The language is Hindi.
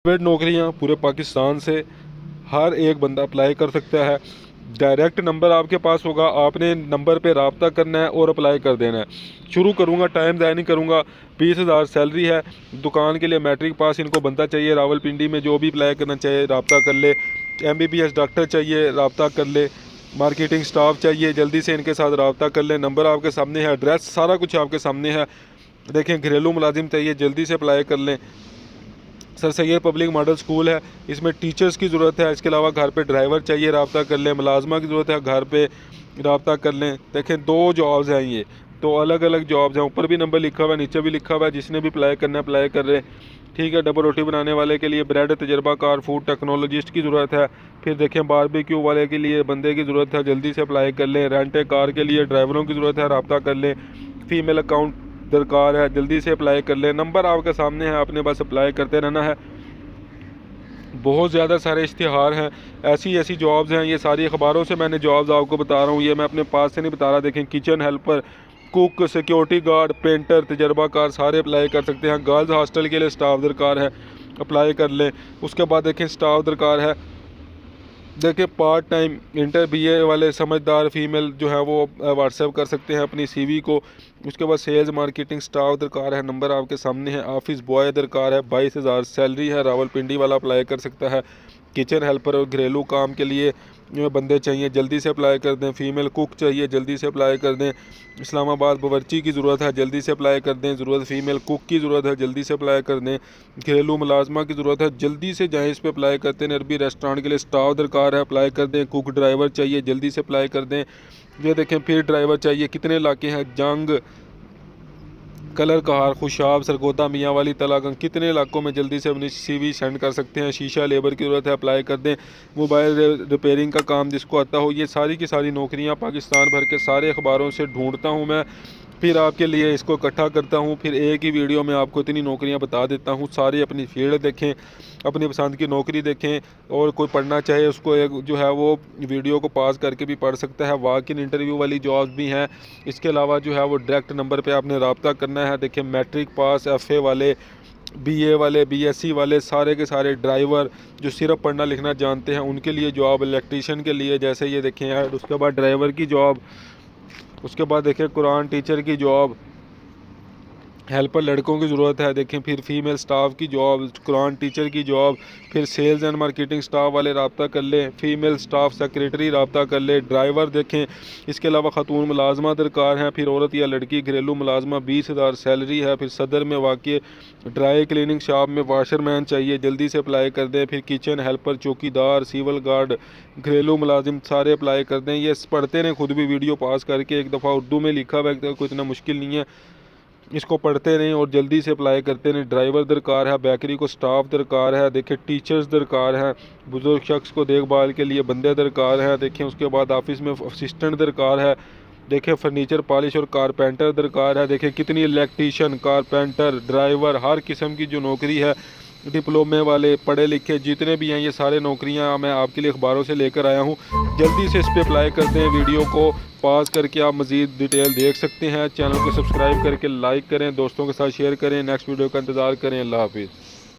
प्राइवेट नौकरियां पूरे पाकिस्तान से हर एक बंदा अप्लाई कर सकता है। डायरेक्ट नंबर आपके पास होगा, आपने नंबर पे रब्ता करना है और अप्लाई कर देना है। शुरू करूँगा, टाइम ज़ाया नहीं करूँगा। 20,000 सैलरी है। दुकान के लिए मैट्रिक पास इनको बंदा चाहिए। रावलपिंडी में जो भी अप्लाई करना चाहिए रब्ता कर ले। MBBS डॉक्टर चाहिए, रब्ता कर ले। मार्केटिंग स्टाफ चाहिए, जल्दी से इनके साथ रब्ता कर ले। नंबर आपके सामने है, एड्रेस सारा कुछ आपके सामने है। देखें, घरेलू मुलाजिम चाहिए, जल्दी से अप्लाई कर लें। Sir Syed public model school है, इसमें टीचर्स की ज़रूरत है। इसके अलावा घर पे ड्राइवर चाहिए, रब्ता कर लें। मुलाजमा की ज़रूरत है, घर पे रब्ता कर लें। देखें, 2 जॉब्स हैं, ये 2 अलग अलग जॉब्स हैं। ऊपर भी नंबर लिखा हुआ है, नीचे भी लिखा हुआ है। जिसने भी अप्लाई करना है अप्लाई कर रहे हैं, ठीक है। डबल रोटी बनाने वाले के लिए ब्रेड तजर्बाकार फूड टेक्नोलॉजिस्ट की ज़रूरत है। फिर देखें, बारबेक्यू वाले के लिए बंदे की ज़रूरत है, जल्दी से अप्लाई कर लें। रेंट ए कार के लिए ड्राइवरों की ज़रूरत है, रब्ता कर लें। फीमेल अकाउंट दरकार है, जल्दी से अप्लाई कर लें। नंबर आपके सामने है, आपने बस अप्लाई करते रहना है। बहुत ज़्यादा सारे इश्तिहार हैं, ऐसी ऐसी जॉब्स हैं। ये सारी अखबारों से मैंने जॉब्स आपको बता रहा हूँ, ये मैं अपने पास से नहीं बता रहा। देखें, kitchen helper, cook, security guard, painter, तजर्बाकार सारे अप्लाई कर सकते हैं। गर्ल्स हॉस्टल के लिए स्टाफ दरकार है, अप्लाई कर लें। उसके बाद देखें, स्टाफ दरकार है। देखिए, पार्ट टाइम इंटर BA वाले समझदार फीमेल जो है वो व्हाट्सएप कर सकते हैं अपनी CV को। उसके बाद सेल्स मार्केटिंग स्टाफ दरकार है, नंबर आपके सामने है। ऑफिस बॉय दरकार है, 22,000 सैलरी है, रावलपिंडी वाला अप्लाई कर सकता है। किचन हेल्पर और घरेलू काम के लिए बंदे चाहिए, जल्दी से अप्लाई कर दें। फीमेल कुक चाहिए, जल्दी से अप्लाई कर दें। इस्लामाबाद बावर्ची की ज़रूरत है, जल्दी से अप्लाई कर दें। ज़रूरत फीमेल कुक की ज़रूरत है, जल्दी से अप्लाई कर दें। घरेलू मुलाजमा की ज़रूरत है, जल्दी से जाएँ, इस पर अप्लाई करते हैं। अरबी रेस्टोरेंट के लिए स्टाफ दरकार है, अप्लाई कर दें। कुक ड्राइवर चाहिए, जल्दी से अप्लाई कर दें। ये देखें, फिर ड्राइवर चाहिए। कितने इलाके हैं? जंग, कलर कहार, खुशाब, सरगोदा, मियाँ वाली, तलागंज, कितने इलाकों में जल्दी से अपनी CV सेंड कर सकते हैं। शीशा लेबर की ज़रूरत है, अप्लाई कर दें। मोबाइल रिपेयरिंग का काम जिसको आता हो, ये सारी की सारी नौकरियां पाकिस्तान भर के सारे अखबारों से ढूंढता हूं मैं, फिर आपके लिए इसको इकट्ठा करता हूं, फिर एक ही वीडियो में आपको इतनी नौकरियां बता देता हूं। सारे अपनी फील्ड देखें, अपनी पसंद की नौकरी देखें, और कोई पढ़ना चाहे उसको एक जो है वो वीडियो को पास करके भी पढ़ सकता है। वॉक इन इंटरव्यू वाली जॉब्स भी हैं। इसके अलावा जो है वो डायरेक्ट नंबर पे आपने रब्ता करना है। देखिए, मैट्रिक पास, FA वाले, BA वाले, BSc वाले, सारे के सारे ड्राइवर जो सिर्फ पढ़ना लिखना जानते हैं उनके लिए जॉब। इलेक्ट्रीशियन के लिए जैसे ये देखें यार, उसके बाद ड्राइवर की जॉब। उसके बाद देखें, कुरान टीचर की जॉब, हेल्पर लड़कों की ज़रूरत है। देखें, फिर फीमेल स्टाफ की जॉब, कुरान टीचर की जॉब, फिर सेल्स एंड मार्केटिंग स्टाफ वाले रब्ता कर लें। फीमेल स्टाफ सेक्रेटरी रब्ता कर ले। ड्राइवर देखें। इसके अलावा खातून मुलाजमा दरकार हैं, फिर औरत या लड़की घरेलू मुलाजमा, 20,000 सैलरी है। फिर सदर में वाक़ ड्राई क्लीनिंग शॉप में वाशरमैन चाहिए, जल्दी से अप्लाई कर दें। फिर किचन हेल्पर, चौकीदार, सिविल गार्ड, घरेलू मुलाजिम सारे अप्लाई कर दें। ये पढ़ते रहें, खुद भी वीडियो पास करके। एक दफ़ा उर्दू में लिखा हुआ है, कोई इतना मुश्किल नहीं है, इसको पढ़ते रहें और जल्दी से अप्लाई करते रहें। ड्राइवर दरकार है, बेकरी को स्टाफ दरकार है। देखिए, टीचर्स दरकार हैं, बुजुर्ग शख्स को देखभाल के लिए बंदे दरकार हैं। देखें, उसके बाद ऑफिस में असिस्टेंट दरकार है। देखें, फर्नीचर पॉलिश और कारपेंटर दरकार है। देखें, कितनी इलेक्ट्रीशियन, कारपेंटर, ड्राइवर, हर किस्म की जो नौकरी है। डिप्लोमे वाले, पढ़े लिखे जितने भी हैं, ये सारे नौकरियां मैं आपके लिए अखबारों से लेकर आया हूं। जल्दी से इस पर अप्लाई कर दें। वीडियो को पॉज करके आप मज़ीद डिटेल देख सकते हैं। चैनल को सब्सक्राइब करके लाइक करें, दोस्तों के साथ शेयर करें। नेक्स्ट वीडियो का इंतज़ार करें। अल्लाह हाफिज़।